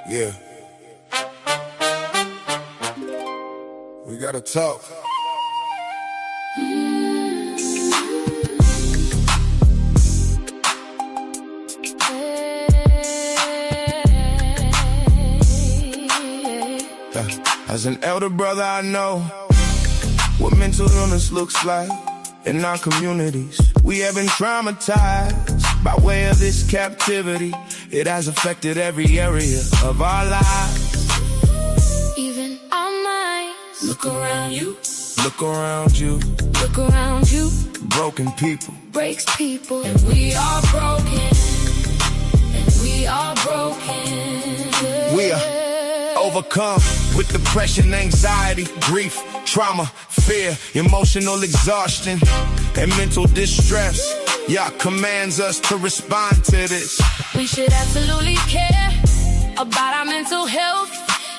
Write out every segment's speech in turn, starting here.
Yeah. We gotta talk. As an elder brother, I know what mental illness looks like in our communities. We have been traumatized by way of this captivity. It has affected every area of our lives. Even our minds. Look around you. Look around you. Look around you. Broken people. Breaks people. And we are broken. And we are broken. We are overcome with depression, anxiety, grief, trauma, fear, emotional exhaustion, and mental distress. Yah commands us to respond to this. We should absolutely care about our mental health,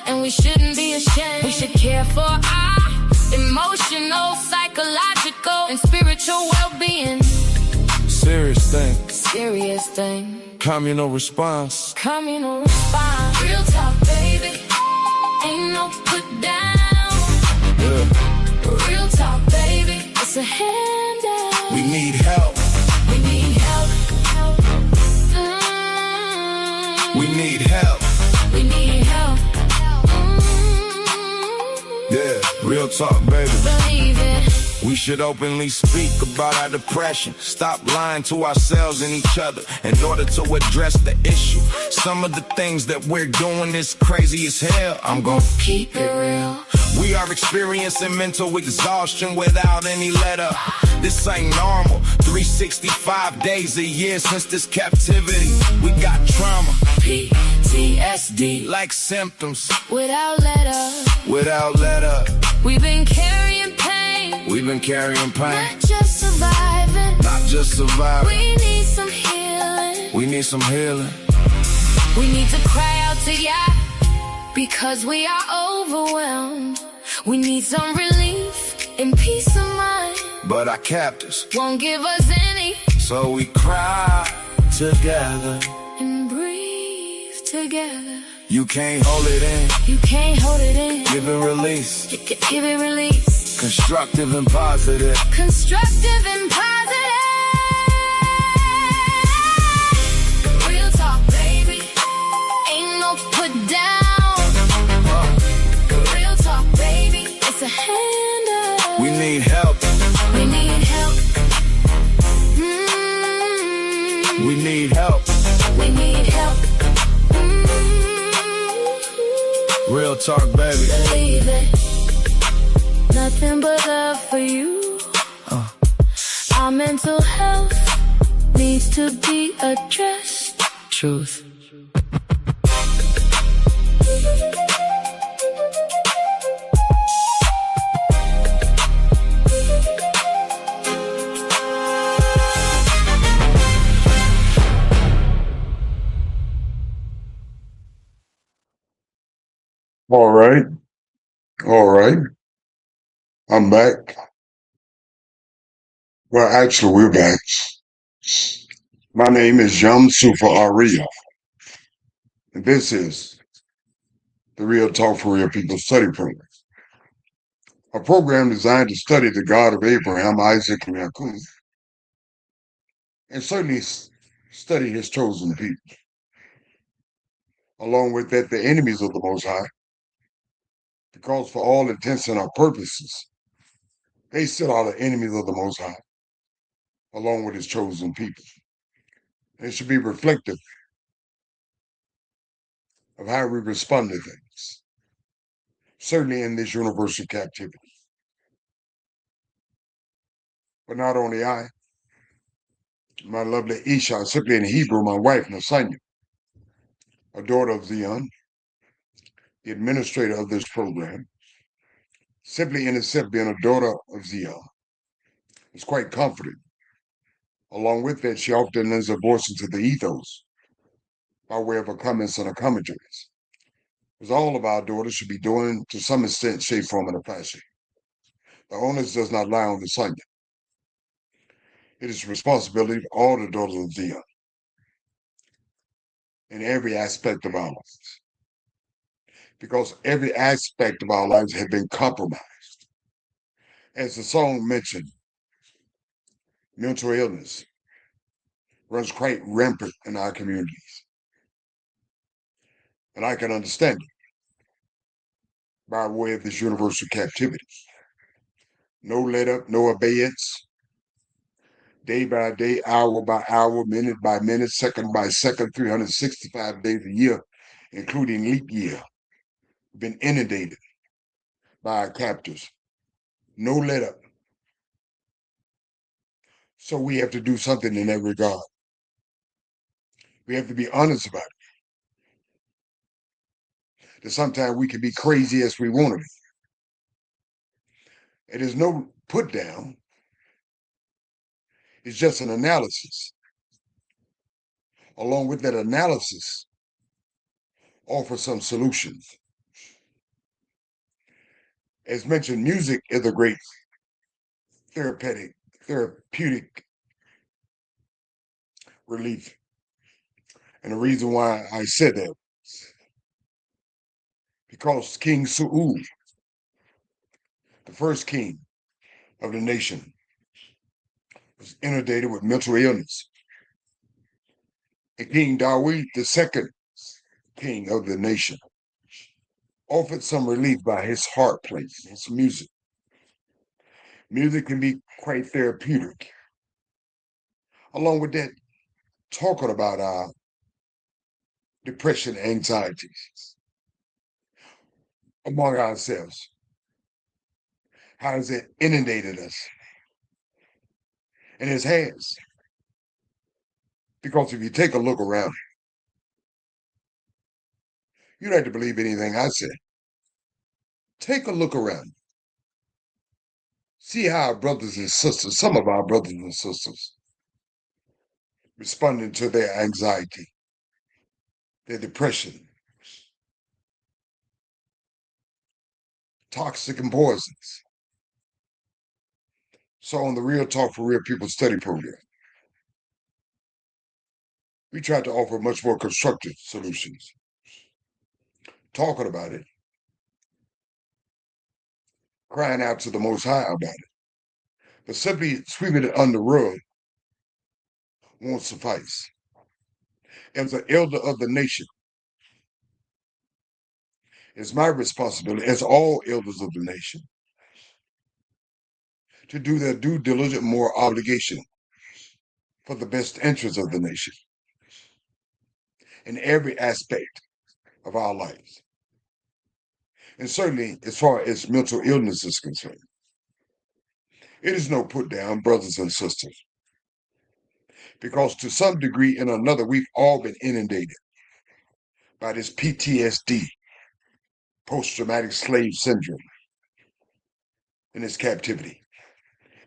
and we shouldn't be ashamed. We should care for our emotional, psychological, and spiritual well-being. Serious thing. Serious thing. Communal response. Communal response. Real talk, baby. Ain't no put down. Yeah. Real talk, baby. It's a handout. We need help. We need help. We need help. We need help. Yeah, real talk, baby. Believe it. We should openly speak about our depression. Stop lying to ourselves and each other in order to address the issue. Some of the things that we're doing is crazy as hell. I'm gonna keep it real. We are experiencing mental exhaustion without any let up. This ain't normal. 365 days a year since this captivity. We got trauma, PTSD, like symptoms, without let up. Without let up. We've been carrying pain. We've been carrying pain. Not just surviving. Not just surviving. We need some healing. We need some healing. We need to cry out to Yah, because we are overwhelmed. We need some relief and peace of mind. But our captors won't give us any. So we cry together and breathe together. You can't hold it in. You can't hold it in. Give it release. Give it release. Constructive and positive. Constructive and positive. Real talk, baby. Ain't no put down. Real talk, baby. It's a handout. We need help. We need help. We need help. We need help. Real talk, baby. Believe it. Nothing but love for you. Our mental health needs to be addressed. Truth. All right. All right. I'm back. Well, actually, we're back. My name is Yum Sufa Aria, and this is the Real Talk for Real People Study Program, a program designed to study the God of Abraham, Isaac, and Jacob, and certainly study his chosen people. Along with that, the enemies of the Most High, because for all intents and our purposes, they still are the enemies of the Most High, along with his chosen people. It should be reflective of how we respond to things, certainly in this universal captivity. But not only I, my lovely Isha, simply in Hebrew, my wife, Nasanya, a daughter of Zion, the administrator of this program, simply in itself being a daughter of Zion, is quite comforting. Along with that, she often lends her voice into the ethos by way of her comments and her commentaries. Because all of our daughters should be doing, to some extent, shape, form, and fashion. The onus does not lie on the son. It is the responsibility of all the daughters of Zion. in every aspect of our lives. Because every aspect of our lives has been compromised. As the song mentioned, mental illness runs quite rampant in our communities. And I can understand it by way of this universal captivity. No let up, no abeyance, day by day, hour by hour, minute by minute, second by second, 365 days a year, including leap year, been inundated by our captors. No let up. So we have to do something in that regard. We have to be honest about it. That sometimes we can be crazy as we want to be. It is no put down. It's just an analysis. Along with that analysis, offer some solutions. As mentioned, music is a great therapeutic relief. And the reason why I said that, because King Saul, the first king of the nation, was inundated with mental illness. And King Dawid, the second king of the nation, offered some relief by his harp playing, his music. Music can be quite therapeutic. Along with that, talking about our depression, anxieties among ourselves. How has it inundated us? And it has. Because if you take a look around, you don't have to believe anything I said. Take a look around. See how our brothers and sisters, some of our brothers and sisters, responding to their anxiety, their depression, toxic and poisons. So on the Real Talk for Real People study program, we try to offer much more constructive solutions. Talking about it, crying out to the Most High about it. But simply sweeping it under the rug won't suffice. As an elder of the nation, it's my responsibility, as all elders of the nation, to do their due diligence, moral obligation for the best interest of the nation in every aspect of our lives. And certainly, as far as mental illness is concerned, it is no put down, brothers and sisters, because to some degree and another, we've all been inundated by this PTSD, post-traumatic slave syndrome, in its captivity.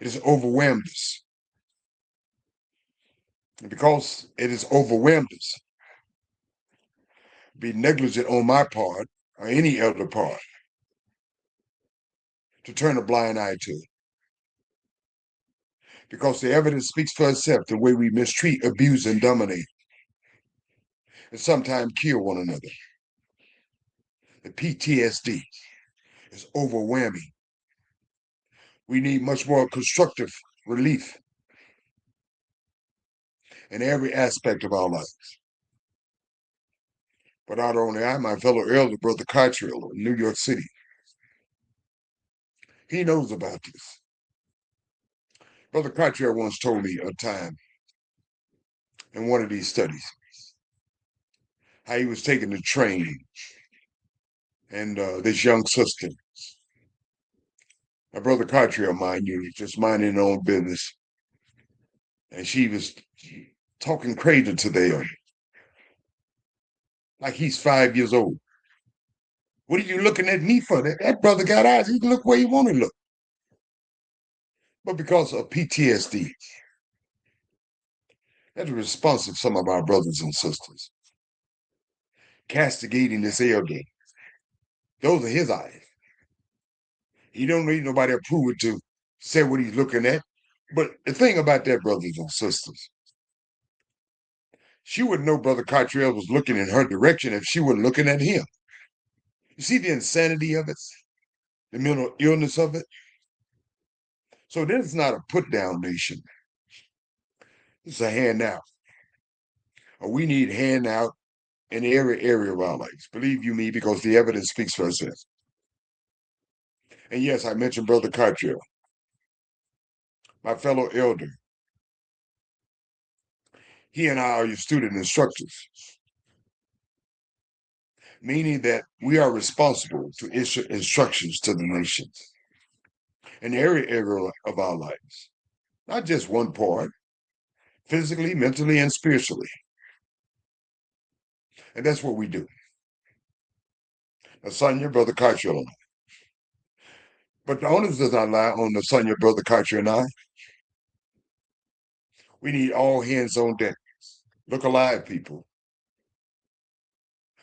It has overwhelmed us. And because it has overwhelmed us, be negligent on my part or any elder part to turn a blind eye to it. Because the evidence speaks for itself, the way we mistreat, abuse, and dominate, and sometimes kill one another. The PTSD is overwhelming. We need much more constructive relief in every aspect of our lives. But not only I, my fellow elder, Brother Cottrell in New York City, he knows about this. Brother Cottrell once told me a time in one of these studies how he was taking the train and this young sister, my Brother Cottrell, mind you, just minding her own business, and she was talking crazy to them, like he's 5 years old. What are you looking at me for? That brother got eyes. He can look where he want to look. But because of PTSD, that's the response of some of our brothers and sisters. Castigating this elder. Those are his eyes. He don't need nobody to prove it to say what he's looking at. But the thing about that, brothers and sisters, she wouldn't know Brother Cottrell was looking in her direction if she wasn't looking at him. You see the insanity of it, the mental illness of it? So this is not a put down nation. It's a handout. We need handout in every area of our lives. Believe you me, because the evidence speaks for itself. And yes, I mentioned Brother Cottrell, my fellow elder. He and I are your student instructors, meaning that we are responsible to issue instructions to the nations in every area of our lives, not just one part, physically, mentally, and spiritually. And that's what we do. Nasanya, Brother Cottrell, and I. But the onus does not lie on Nasanya, Brother Cottrell, and I. We need all hands on deck. Look alive, people.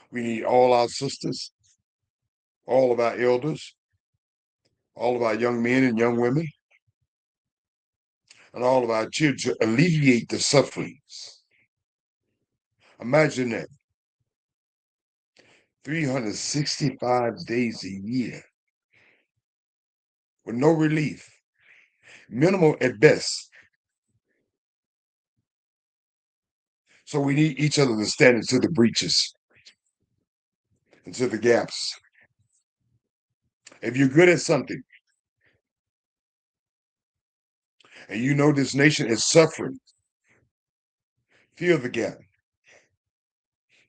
We need all our sisters, all of our elders, all of our young men and young women, and all of our children to alleviate the sufferings. Imagine that. 365 days a year with no relief, minimal at best. So we need each other to stand into the breaches, into the gaps. If you're good at something, and you know this nation is suffering, fill the gap.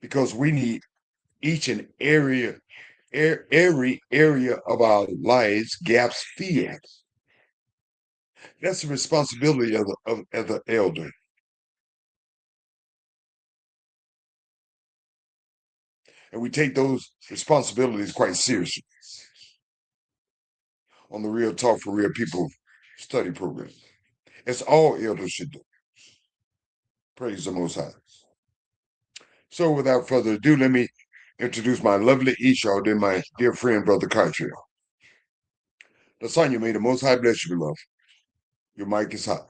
Because we need each and every area of our lives gaps filled. That's the responsibility of the elder. And we take those responsibilities quite seriously on the Real Talk for Real People study program. It's all elders should do. Praise the Most High. So without further ado, let me introduce my lovely Esau, then my dear friend, Brother Cottrell. Lasagna, may the Most High bless you, beloved. Your mic is hot.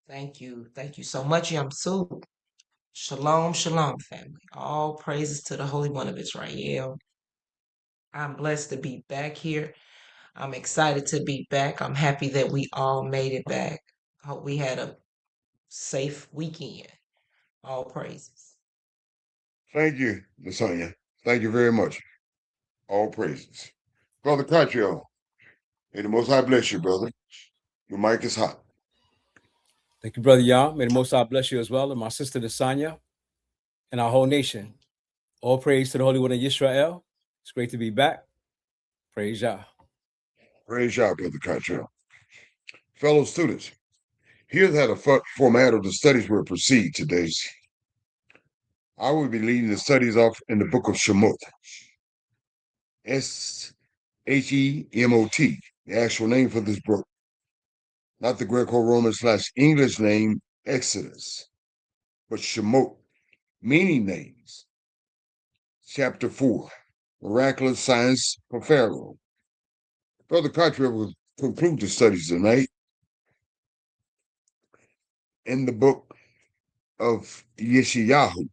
Thank you. Thank you so much, Yamsu. Shalom, shalom, family. All praises to the Holy One of Israel. I'm blessed to be back here. I'm excited to be back. I'm happy that we all made it back. Hope we had a safe weekend. All praises. Thank you, Lasagna. Thank you very much. All praises. Brother Cottrell, may the Most High bless you, brother. Your mic is hot. Thank you, Brother Yah. May the Most High bless you as well, and my sister Nasanya, and our whole nation. All praise to the Holy One of Israel. It's great to be back. Praise Yah. Praise Yah, Brother Cottrell. Fellow students, here's how the format of the studies will proceed today. I will be leading the studies off in the book of Shemot. Shemot, the actual name for this book. Not the Greco-Roman / English name Exodus, but Shemot, meaning names. Chapter 4, Miraculous Signs for Pharaoh. Brother Cottrell will conclude the studies tonight in the book of Yeshayahu,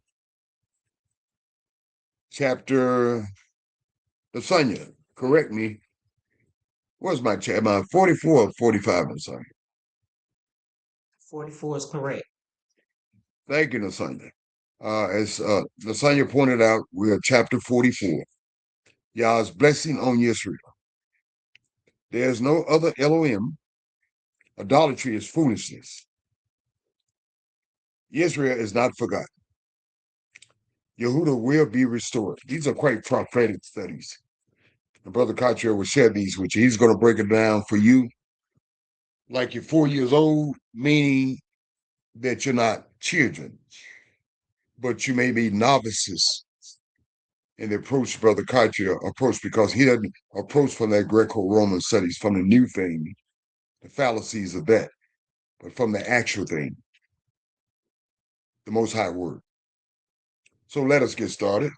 chapter, Lasagna, correct me. What's my chapter? Am I 44 or 45? I'm sorry. 44 is correct. Thank you, Lasagna. As Lasagna pointed out, we are chapter 44. Yah's blessing on Israel. There is no other Elohim. Idolatry is foolishness. Israel is not forgotten. Yehuda will be restored. These are quite prophetic studies. And Brother Cottrell will share these with you. He's going to break it down for you like you're 4 years old, meaning that you're not children, but you may be novices in the approach Brother Cottrell approach, because he doesn't approach from that Greco-Roman studies, from the new thing, the fallacies of that, but from the actual thing, the Most High Word. So let us get started.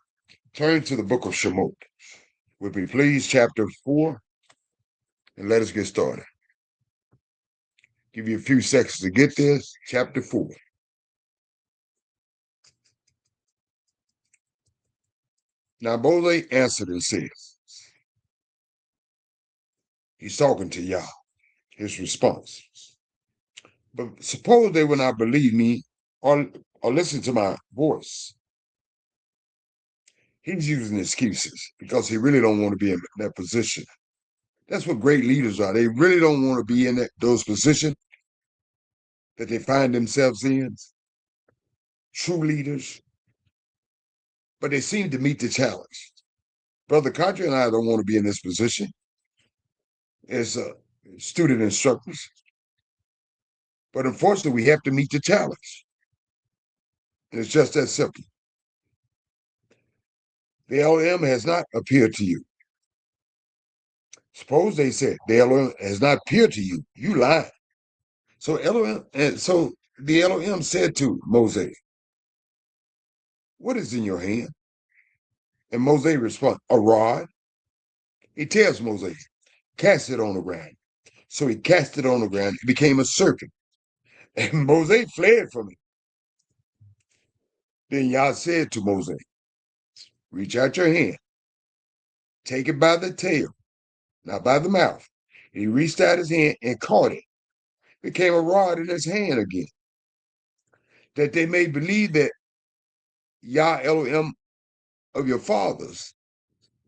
Turn to the book of Shemot. Would be please, chapter 4, and let us get started. Give you a few seconds to get this. Chapter 4. Now Moses answered and said, he's talking to Yah, his response. But suppose they will not believe me or listen to my voice. He's using excuses because he really don't want to be in that position. That's what great leaders are. They really don't want to be in those positions that they find themselves in. True leaders. But they seem to meet the challenge. Brother Contra and I don't want to be in this position as student instructors. But unfortunately, we have to meet the challenge. And it's just that simple. The Elohim has not appeared to you. Suppose they said the Elohim has not appeared to you. You lied. So the Elohim said to Moses, what is in your hand? And Moses responds, a rod. He tells Moses, cast it on the ground. So he cast it on the ground. It became a serpent. And Moses fled from it. Then Yah said to Moses, reach out your hand. Take it by the tail, not by the mouth. He reached out his hand and caught it. It became a rod in his hand again. That they may believe that Yah Elohim of your fathers,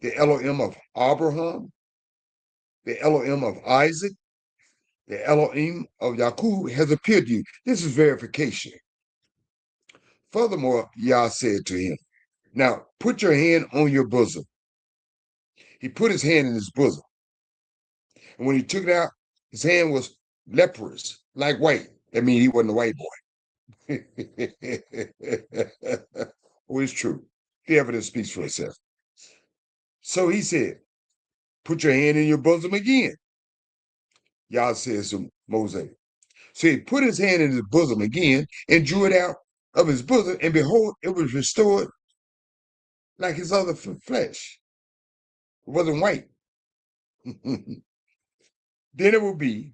the Elohim of Abraham, the Elohim of Isaac, the Elohim of Yaakov has appeared to you. This is verification. Furthermore, Yah said to him, now put your hand on your bosom. He put his hand in his bosom. And when he took it out, his hand was leprous, like white. That means he wasn't a white boy. Oh, it's true. The evidence speaks for itself. So he said, put your hand in your bosom again. Yah says to Moses. So he put his hand in his bosom again and drew it out of his bosom, and behold, it was restored like his other flesh. It wasn't white. Then it will be,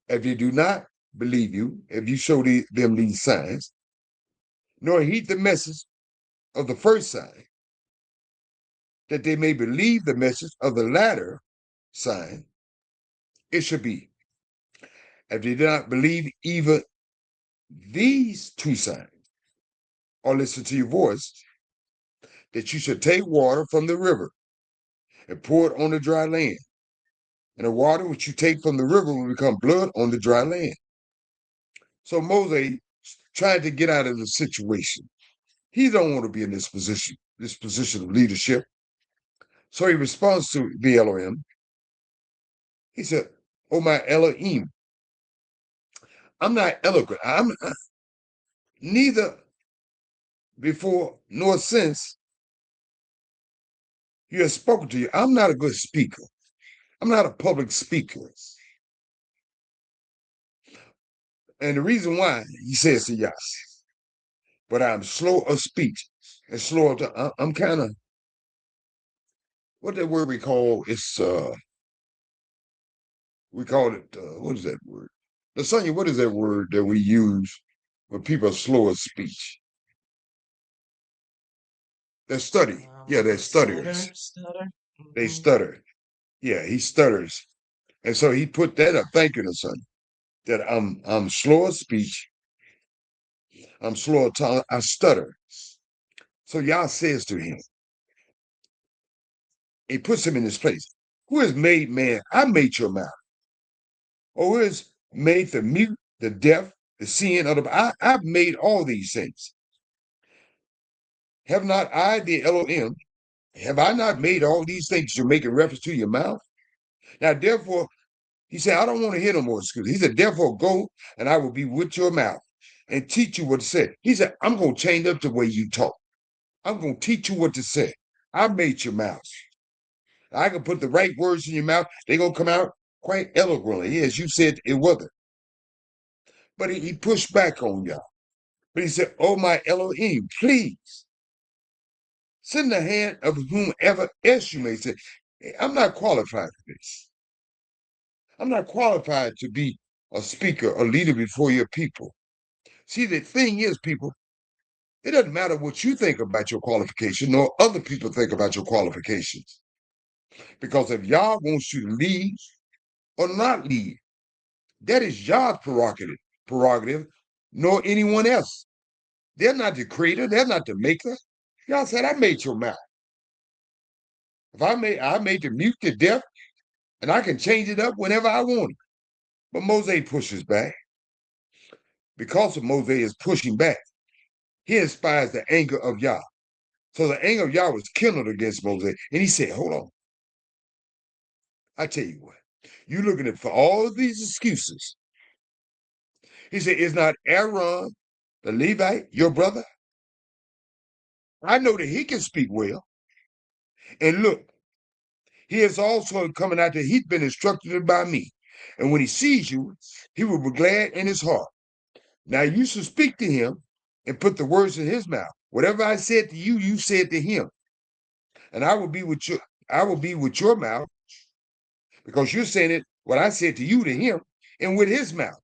if you do not believe you, if you show them these signs, nor heed the message of the first sign, that they may believe the message of the latter sign, it should be, if they do not believe even these two signs, or listen to your voice, that you should take water from the river and pour it on the dry land. And the water which you take from the river will become blood on the dry land. So Moses tried to get out of the situation. He don't want to be in this position of leadership. So he responds to the Elohim. He said, oh, my Elohim, I'm not eloquent. I'm neither before nor since you have spoken to you. I'm not a good speaker. I'm not a public speaker. And the reason why, he says to Yah, but I'm slow of speech and slow to, I'm kind of, what that word we call, we call it, what is that word? Lasagna, what is that word that we use when people are slow of speech? They're study. Yeah, they're stutters. Stutter. They stutter. Yeah, he stutters. And so he put that up. Thank you, son. That I'm slow of speech. I'm slow of tongue. I stutter. So Yah says to him, he puts him in his place. Who has made man? I made your mouth. Or who has made the mute, the deaf, the seeing of the I've made all these things. Have not I, the Elohim, have I not made all these things? You're making reference to your mouth. Now, therefore, he said, I don't want to hear no more excuses. He said, therefore, go and I will be with your mouth and teach you what to say. He said, I'm going to change up the way you talk. I'm going to teach you what to say. I made your mouth. I can put the right words in your mouth. They're going to come out quite eloquently. As you said, it wasn't. But he pushed back on y'all. But he said, oh, my Elohim, please send the hand of whomever else you may say. I'm not qualified for this. I'm not qualified to be a speaker, a leader before your people. See, the thing is, people, It doesn't matter what you think about your qualification, nor other people think about your qualifications. Because if Yah wants you to lead or not lead, that is Yah's prerogative, nor anyone else. They're not the creator, they're not the maker. Yah said, I made your mouth. If I made the mute the deaf, and I can change it up whenever I want it. But Moses pushes back. Because of Moses is pushing back, he inspires the anger of Yah. So the anger of Yah was kindled against Moses. And he said, hold on. I tell you what, you're looking at for all of these excuses. He said, is not Aaron, the Levite, your brother? I know that he can speak well. And look, he is also coming out that he's been instructed by me. And when he sees you, he will be glad in his heart. Now you should speak to him and put the words in his mouth. Whatever I said to you, you said to him. And I will be with your mouth, because you're saying it, what I said to you to him, and with his mouth.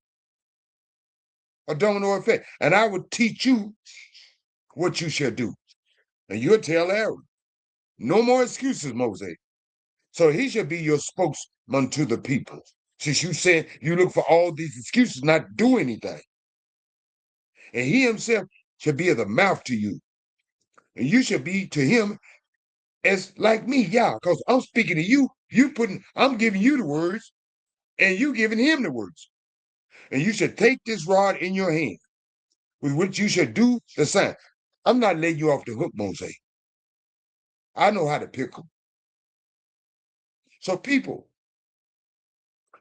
A domino effect. And I will teach you what you shall do. And you'll tell Aaron. No more excuses, Moses. So he should be your spokesman to the people. Since you said you look for all these excuses, not do anything. And he himself should be the mouth to you. And you should be to him as like me, yeah, because I'm speaking to you. I'm giving you the words, and you giving him the words. And you should take this rod in your hand, with which you should do the sign. I'm not letting you off the hook, Moses. I know how to pick them. So people,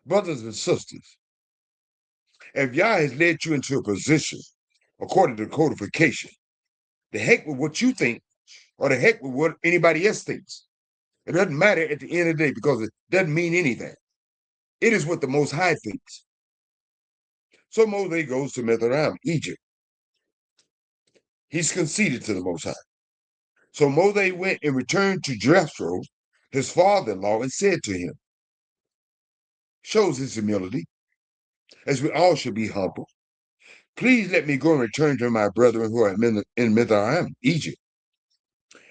brothers and sisters, if Yah has led you into a position according to codification, the heck with what you think, or the heck with what anybody else thinks. It doesn't matter at the end of the day, because it doesn't mean anything. It is what the Most High thinks. So Moses goes to Mithraim, Egypt. He's conceded to the Most High. So Moses went and returned to Jethro, his father-in-law, and said to him, shows his humility, as we all should be humble. Please let me go and return to my brethren who are in Mithraim, Egypt,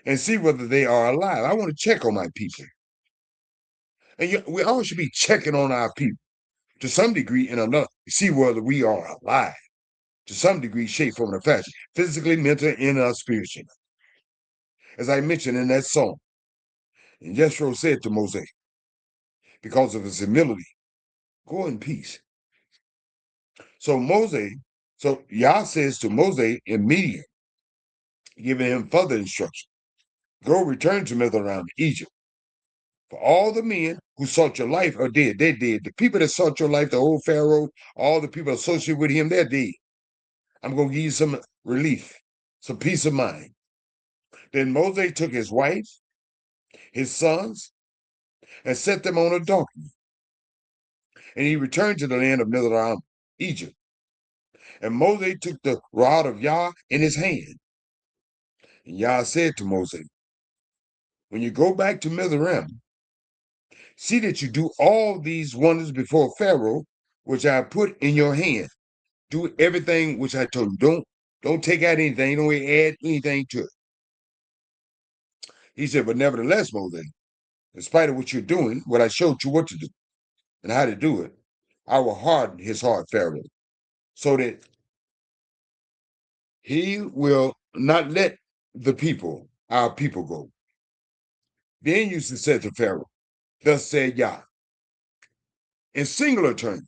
and see whether they are alive. I want to check on my people. And we all should be checking on our people to some degree and another, to see whether we are alive, to some degree, shape, form, or fashion, physically, mentally, and spiritually. As I mentioned in that song, and Jethro said to Moses, because of his humility, go in peace. So Yah says to Moses immediately, giving him further instruction, go return to Mithraim, Egypt. For all the men who sought your life are dead. They're dead. The people that sought your life, the old Pharaoh, all the people associated with him, they're dead. I'm going to give you some relief, some peace of mind. Then Moses took his wife, his sons, and set them on a donkey. And he returned to the land of Mithraim, Egypt. And Moses took the rod of Yah in his hand. And Yah said to Moses, when you go back to Mithraim, see that you do all these wonders before Pharaoh, which I put in your hand. Do everything which I told you. Don't take out anything. Don't add anything to it. He said, but nevertheless, Moses, in spite of what you're doing, what I showed you what to do and how to do it, I will harden his heart, Pharaoh, so that he will not let our people go. Then you said to Pharaoh, thus said Yah, in singular terms.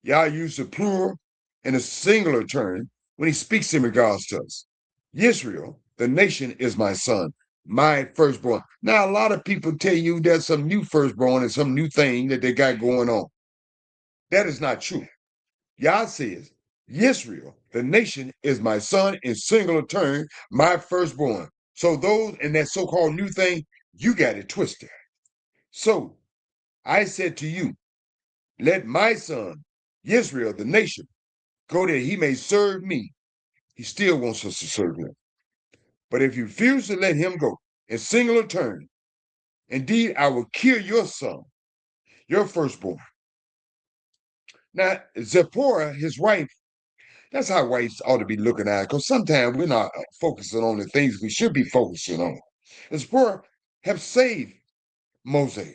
Yah used the plural and a singular term when he speaks in regards to us. Israel, the nation, is my son, my firstborn. Now, a lot of people tell you there's some new firstborn and some new thing that they got going on. That is not true. Yah says, Israel, the nation, is my son, in singular term, my firstborn. So those in that so-called new thing, you got it twisted. So I said to you, let my son, Israel, the nation, go that he may serve me. He still wants us to serve him. But if you refuse to let him go in singular term, indeed, I will kill your son, your firstborn. Now, Zipporah, his wife, That's how wives ought to be looking at it, because sometimes we're not focusing on the things we should be focusing on. The Zipporah have saved Moses.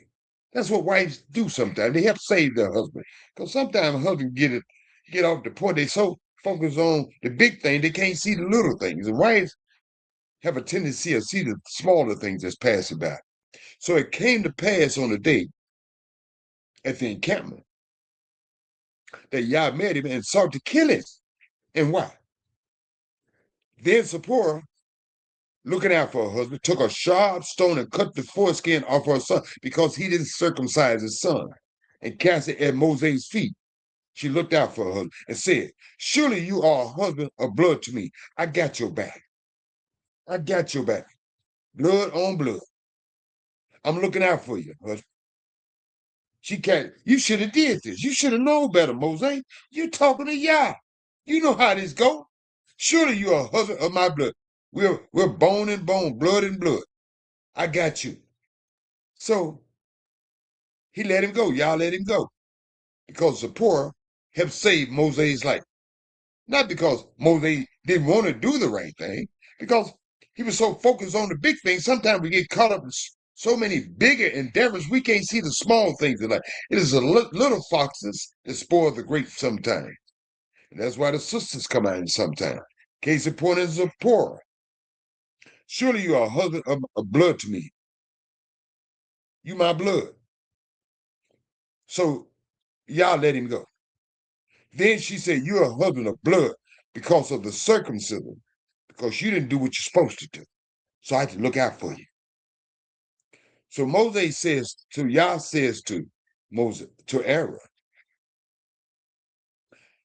That's what wives do sometimes. They help save their husband. Because sometimes husbands get off the point. They so focused on the big thing, they can't see the little things. And wives have a tendency to see the smaller things that's passing by. So it came to pass on the day at the encampment that Yah met him and sought to kill him. And why? Then Zipporah, looking out for her husband, took a sharp stone and cut the foreskin off her son because he didn't circumcise his son, and cast it at Moses' feet. She looked out for her husband and said, "Surely you are a husband of blood to me. I got your back. I got your back. Blood on blood. I'm looking out for you, husband." She can't. You should have did this. You should have known better, Moses. You talking to Yah. You know how this go. Surely you are a husband of my blood. We're bone and bone, blood and blood. I got you. So he let him go. Y'all let him go. Because Zipporah helped save Moses' life. Not because Moses didn't want to do the right thing, because he was so focused on the big things. Sometimes we get caught up in so many bigger endeavors, we can't see the small things in life. It is the little foxes that spoil the grapes sometimes. And that's why the sisters come out sometimes. Case in point is Zipporah. Surely you are a husband of blood to me. You my blood. So y'all let him go. Then she said, you're a husband of blood because of the circumcision, because you didn't do what you're supposed to do. So I had to look out for you. So Moses says to Yah says to Moses, to Aaron,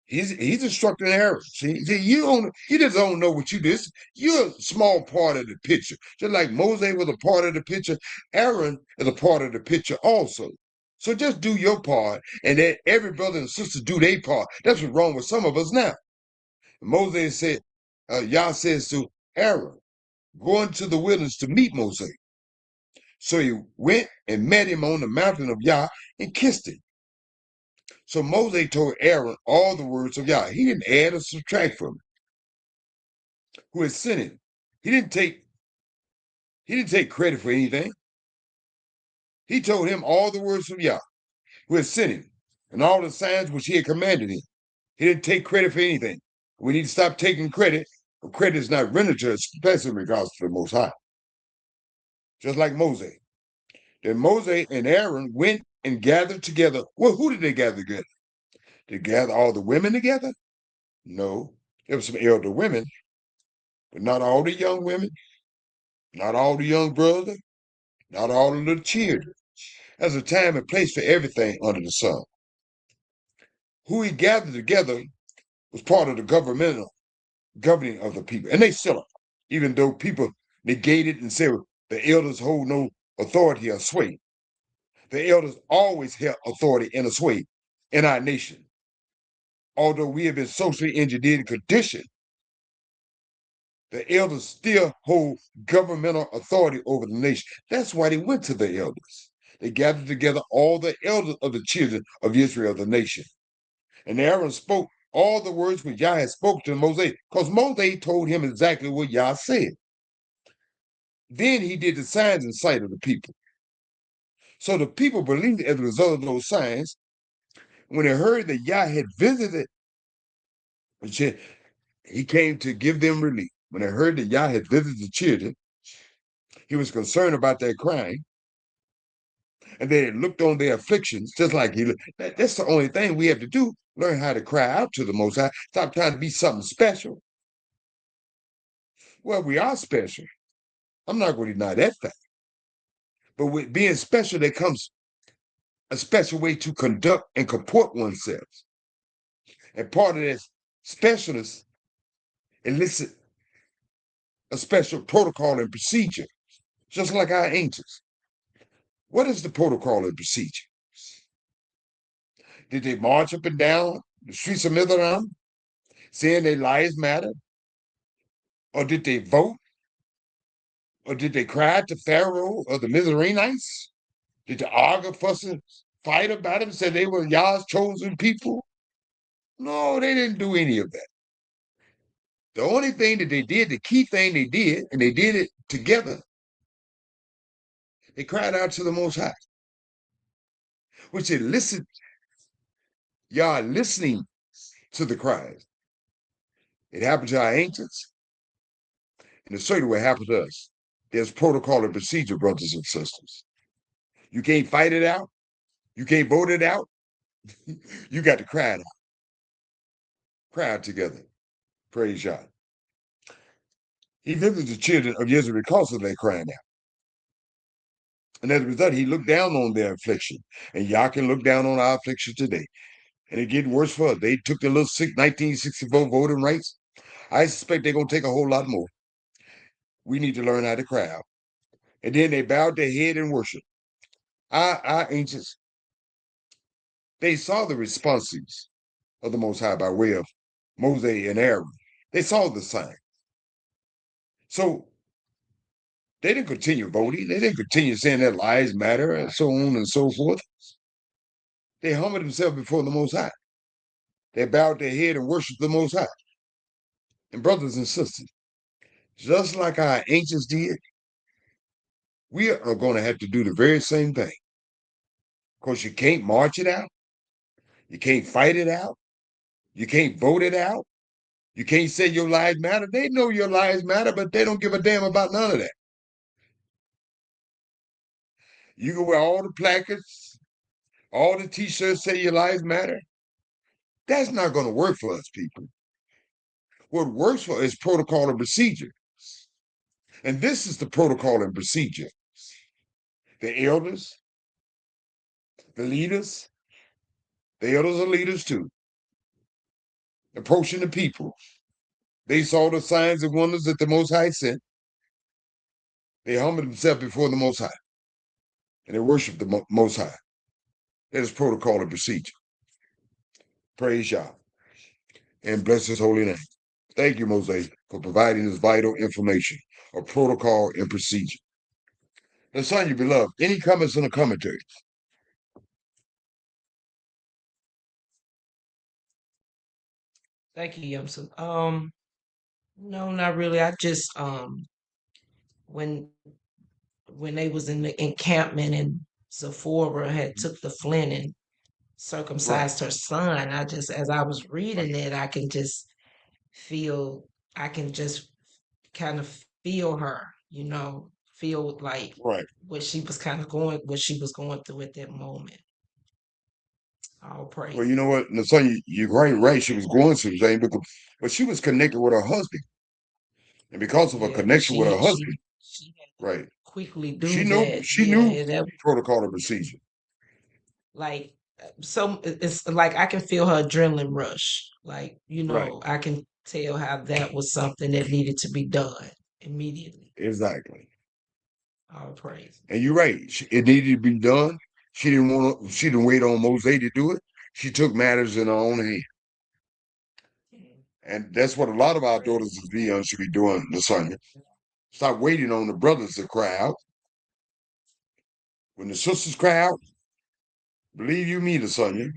he's instructing Aaron. See, you just don't know what you did. You're a small part of the picture. Just like Moses was a part of the picture, Aaron is a part of the picture also. So just do your part, and then every brother and sister do their part. That's what's wrong with some of us now. Moses said, Yah says to Aaron, go into the wilderness to meet Moses. So he went and met him on the mountain of Yah and kissed him. So Moses told Aaron all the words of Yah. He didn't add or subtract from him. Who had sent him. He didn't take credit for anything. He told him all the words of Yah, who had sent him, and all the signs which he had commanded him. He didn't take credit for anything. We need to stop taking credit, for credit is not rendered to us, especially in regards to the Most High. Just like Moses. Then Moses and Aaron went and gathered together. Well, who did they gather together? Did they gather all the women together? No. There were some elder women, but not all the young women, not all the young brothers, not all the little children. There's a time and place for everything under the sun. Who he gathered together was part of the governing of the people. And they still are, even though people negated and said the elders hold no authority or sway. The elders always held authority and a sway in our nation. Although we have been socially engineered and conditioned, the elders still hold governmental authority over the nation. That's why they went to the elders. They gathered together all the elders of the children of Israel, the nation. And Aaron spoke all the words which Yah had spoken to Moses, because Moses told him exactly what Yah said. Then he did the signs in sight of the people. So the people believed as a result of those signs. When they heard that Yah had visited, he came to give them relief. When they heard that Yah had visited the children, he was concerned about their crying. And they looked on their afflictions, just like he looked. That's the only thing we have to do, learn how to cry out to the Most High. Stop trying to be something special. Well, we are special. I'm not going to deny that fact. But with being special, there comes a special way to conduct and comport oneself. And part of that specialness elicits a special protocol and procedure, just like our angels. What is the protocol and procedure? Did they march up and down the streets of Mithraim, saying their lives matter? Or did they vote? Or did they cry to Pharaoh or the Mizraimites? Did they argue, fuss, and fight about him, say they were Yah's chosen people? No, they didn't do any of that. The only thing that they did, the key thing they did, and they did it together, they cried out to the Most High, which said, listen, y'all are listening to the cries. It happened to our ancients, and it certainly will happen to us. There's protocol and procedure, brothers and sisters. You can't fight it out. You can't vote it out. You got to cry it out. Cry out together. Praise God. He delivered the children of Israel because of their crying out. And as a result, he looked down on their affliction. And Yah can look down on our affliction today. And it's getting worse for us. They took the little 1964 voting rights. I suspect they're going to take a whole lot more. We need to learn how to cry out. And then they bowed their head and worshiped. Our ancients, they saw the responses of the Most High by way of Moses and Aaron. They saw the sign. So they didn't continue voting. They didn't continue saying that lives matter and so on and so forth. They humbled themselves before the Most High. They bowed their head and worshiped the Most High. And brothers and sisters, just like our ancients did, we are going to have to do the very same thing. Because you can't march it out. You can't fight it out. You can't vote it out. You can't say your lives matter. They know your lives matter, but they don't give a damn about none of that. You can wear all the placards, all the t-shirts say your lives matter. That's not going to work for us, people. What works for us is protocol and procedure. And this is the protocol and procedure. The elders, the leaders are leaders too. Approaching the people. They saw the signs and wonders that the Most High sent. They humbled themselves before the Most High. And they worshiped the Most High. That is protocol and procedure. Praise Yah. And bless his holy name. Thank you, Moses, for providing this vital information of protocol and procedure. Now, son, you beloved, any comments on the commentaries? Thank you, Yumson. No, not really. I just when they was in the encampment and Zephora had took the flint and circumcised her son, I just, as I was reading it, I can just kind of feel her, feel like what she was going through at that moment. All praise. Well, you know what, son, you're right. She was going through things, but she was connected with her husband, and because of her connection with her husband, she right, quickly do she that. knew protocol and procedure. Like, so it's like I can feel her adrenaline rush. Like, Right. I can tell how that was something that needed to be done immediately. Exactly. All praise. And you're right. It needed to be done. She didn't wait on Moses to do it. She took matters in her own hand. And that's what a lot of our daughters of Zion should be doing, Lasagna. Stop waiting on the brothers to cry out. When the sisters cry out, believe you me, Lasagna,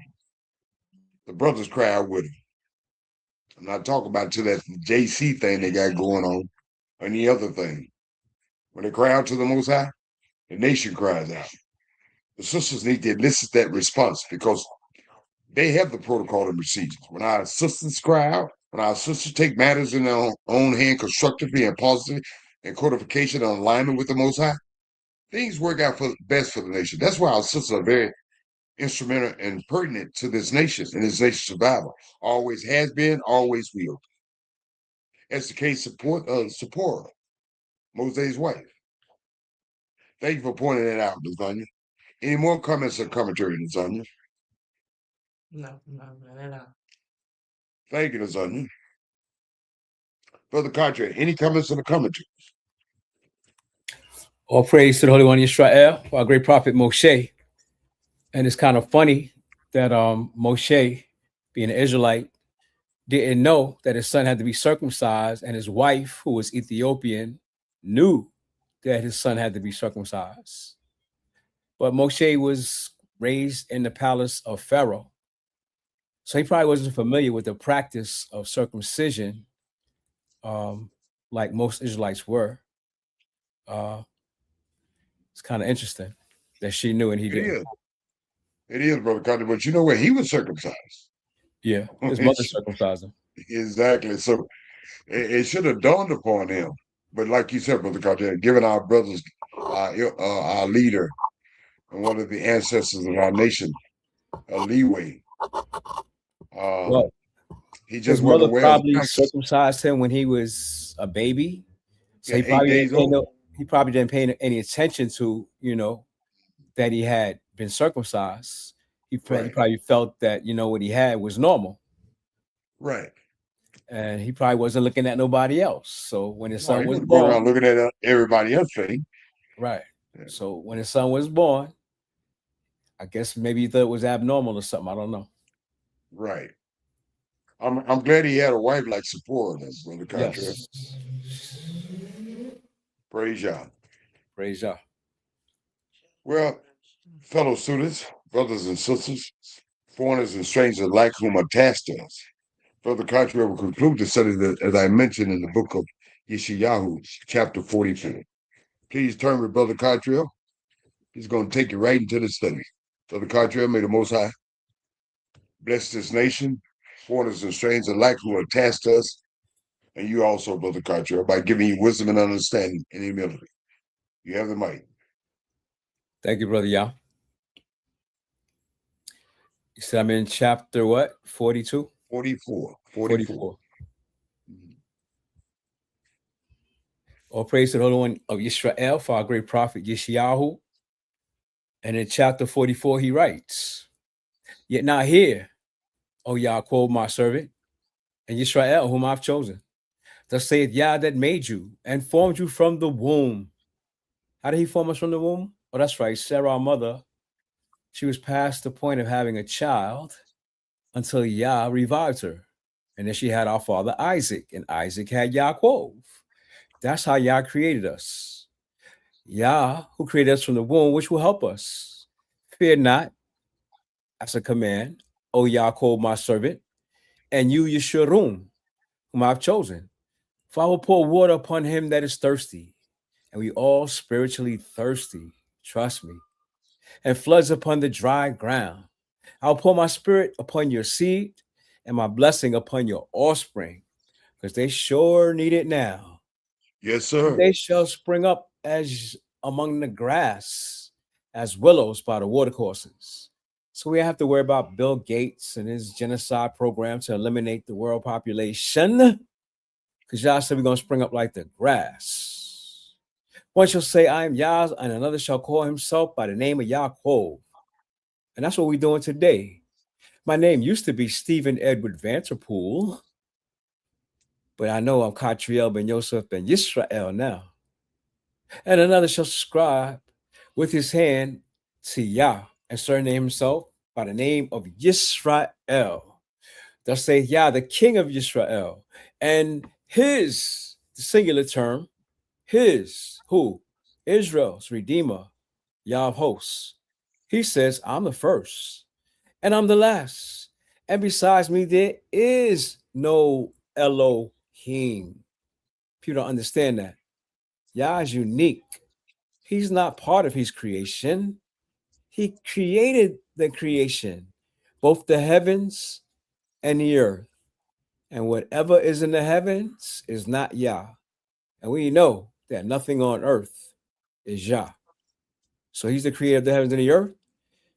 the brothers cry out with them. I'm not talking about to that JC thing they got going on, or any other thing. When they cry out to the Most High, the nation cries out. The sisters need to elicit that response because they have the protocol and procedures. When our sisters cry out, when our sisters take matters in their own hand constructively and positively, and codification and alignment with the Most High, things work out best for the nation. That's why our sisters are very instrumental and pertinent to this nation and this nation's survival. Always has been, always will. As the case Sephora, Moses' wife. Thank you for pointing that out, Lasagna. Any more comments or commentary, Lasagna? No. Thank you, Lasagna. Brother Contrary, any comments on the commentary? All praise to the Holy One of Israel, our great prophet Moshe. And it's kind of funny that Moshe, being an Israelite, didn't know that his son had to be circumcised, and his wife, who was Ethiopian, knew that his son had to be circumcised. But Moshe was raised in the palace of Pharaoh, so he probably wasn't familiar with the practice of circumcision like most Israelites were. It's kind of interesting that she knew and he It didn't. is. It is, Brother Carter. But you know what? He was circumcised. Yeah, his mother circumcised him. Exactly. So it should have dawned upon him. But like you said, Brother Carter, giving our brothers, our leader, and one of the ancestors of our nation a leeway. Well, He his just wasn't mother aware of the probably fact. circumcised him when he was a baby. So Yeah, 8 days old. he probably didn't pay any attention to, that he had been circumcised. He Right. probably felt that, what he had was normal. Right. And he probably wasn't looking at nobody else. So when his No, son he was wasn't going born, around looking at everybody else thing. right. Yeah. So when his son was born, I guess maybe he thought it was abnormal or something. I don't know. Right. I'm glad he had a wife like Zipporah, Brother Carter. Yes. Praise Yah. Praise Yah. Well, fellow students, brothers and sisters, foreigners and strangers alike whom are tasked to us, Brother Carter will conclude the study that, as I mentioned in the book of Yeshayahu, chapter 44. Please turn with Brother Carter. He's going to take you right into the study. Brother Carter, may the Most High bless this nation, foreigners and strangers alike who are tasked to us, and you also, Brother Carter, by giving you wisdom and understanding and humility. You have the mic. Thank you, Brother Yah. You said I'm in chapter what? 42? 44. 44. All praise to the Holy One of Israel for our great prophet Yeshayahu. And in chapter 44, he writes, "Yet now hear, O Yaakov, my servant, and Yisrael, whom I've chosen. Thus saith Yah that made you and formed you from the womb." How did he form us from the womb? Oh, that's right. Sarah, our mother, she was past the point of having a child until Yah revived her. And then she had our father Isaac, and Isaac had Yaakov. That's how Yah created us. Yah, who created us from the womb, which will help us. Fear not, that's a command, O Yaakov, my servant, and you, Yeshurun, whom I've chosen. For I will pour water upon him that is thirsty, and we all spiritually thirsty, trust me, and floods upon the dry ground. I'll pour my spirit upon your seed and my blessing upon your offspring, because they sure need it now. Yes, sir. They shall spring up as among the grass, as willows by the watercourses. So we have to worry about Bill Gates and his genocide program to eliminate the world population, because Yah said we're going to spring up like the grass. One shall say, I am Yah, and another shall call himself by the name of Yaakov. And that's what we're doing today. My name used to be Stephen Edward Vanterpool, but I know I'm Katriel ben Yosef ben Yisrael now. And another shall subscribe with his hand to Yah and surname himself by the name of Yisrael. Thus saith Yah, the king of Yisrael, and his, the singular term, his, who? Israel's redeemer, Yah of hosts. He says, I'm the first and I'm the last. And besides me, there is no Elohim. People don't understand that. Yah is unique. He's not part of his creation. He created the creation, both the heavens and the earth. And whatever is in the heavens is not Yah. And we know that nothing on earth is Yah. So he's the creator of the heavens and the earth.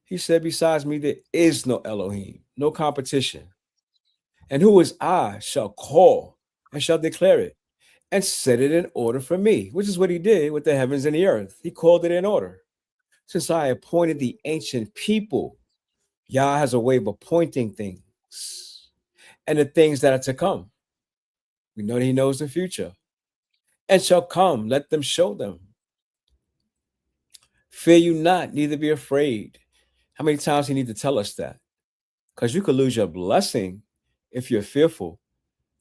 He said, besides me, there is no Elohim, no competition. And who is I shall call and shall declare it and set it in order for me, which is what he did with the heavens and the earth. He called it in order. Since I appointed the ancient people, Yah has a way of appointing things and the things that are to come. We know that he knows the future. And shall come, let them show them. Fear you not, neither be afraid. How many times he need to tell us that? Because you could lose your blessing if you're fearful.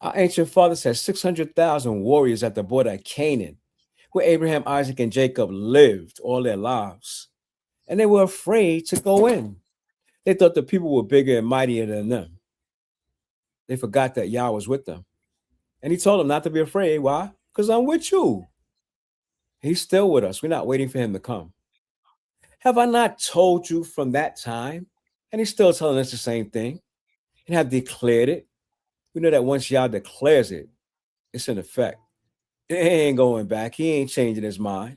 Our ancient fathers had 600,000 warriors at the border of Canaan, where Abraham, Isaac, and Jacob lived all their lives. And they were afraid to go in. They thought the people were bigger and mightier than them. They forgot that Yah was with them. And he told them not to be afraid. Why? Because I'm with you. He's still with us. We're not waiting for him to come. Have I not told you from that time? And he's still telling us the same thing and have declared it. We know that once Yah declares it, it's in effect. It ain't going back. He ain't changing his mind.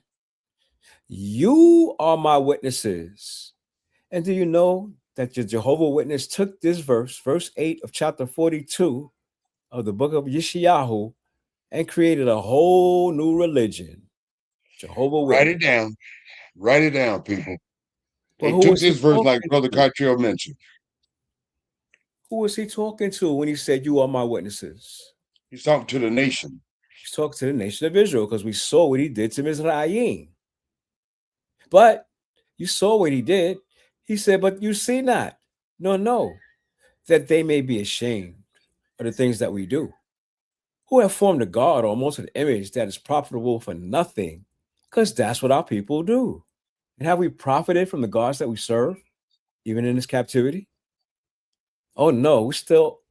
You are my witnesses. And do you know that the Jehovah Witness took this verse 8 of chapter 42 of the book of Yeshayahu, and created a whole new religion? Jehovah Witness. Write it down. Write it down, people. They But took this verse like Brother Cottrell mentioned. Who was he talking to when he said, you are my witnesses? He's talking to the nation. He's talking to the nation of Israel, because we saw what he did to Mizraim. But you saw what he did. He said, but you see not. No, that they may be ashamed of the things that we do. Who have formed a God almost an image that is profitable for nothing, because that's what our people do. And have we profited from the gods that we serve, even in this captivity? Oh no, we're still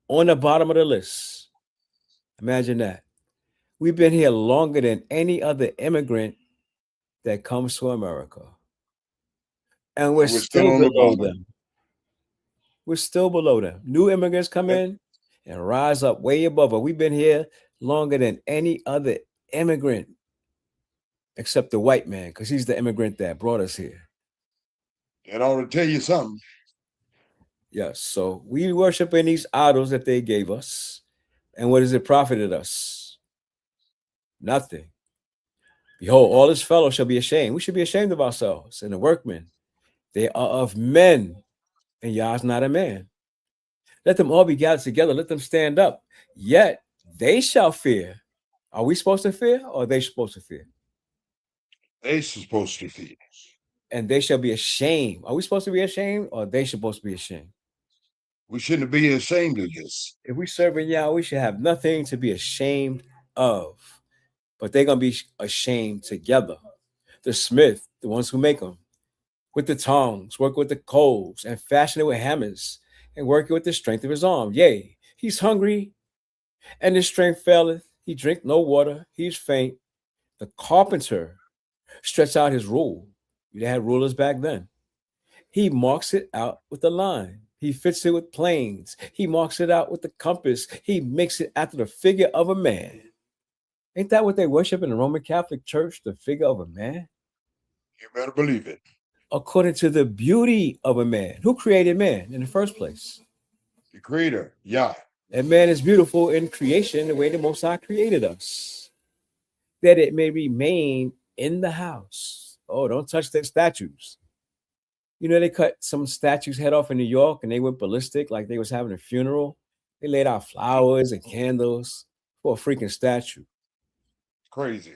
on the bottom of the list. Imagine that. We've been here longer than any other immigrant that comes to America. And we're still below them. We're still below them. New immigrants come in and rise up way above us. We've been here longer than any other immigrant, except the white man, because he's the immigrant that brought us here. That ought to tell you something. Yes, so we worship in these idols that they gave us. And what has it profited us? Nothing. Behold, all his fellows shall be ashamed. We should be ashamed of ourselves and the workmen. They are of men, and Yah's not a man. Let them all be gathered together. Let them stand up. Yet they shall fear. Are we supposed to fear, or are they supposed to fear? They're supposed to fear. And they shall be ashamed. Are we supposed to be ashamed, or are they supposed to be ashamed? We shouldn't be ashamed of this. If we serve in Yah, we should have nothing to be ashamed of. But they're going to be ashamed together. The smith, the ones who make them, with the tongs, work with the coals, and fashion it with hammers, and work it with the strength of his arm. Yea, he's hungry, and his strength faileth. He drink no water. He's faint. The carpenter stretch out his rule. They had rulers back then. He marks it out with a line. He fits it with planes. He marks it out with the compass. He makes it after the figure of a man. Ain't that what they worship in the Roman Catholic Church, the figure of a man? You better believe it. According to the beauty of a man. Who created man in the first place? The Creator, Yah. And man is beautiful in creation the way the Most High created us, that it may remain in the house. Oh, don't touch their statues. You know, they cut some statues' head off in New York and they went ballistic like they was having a funeral. They laid out flowers and candles for a freaking statue. Crazy.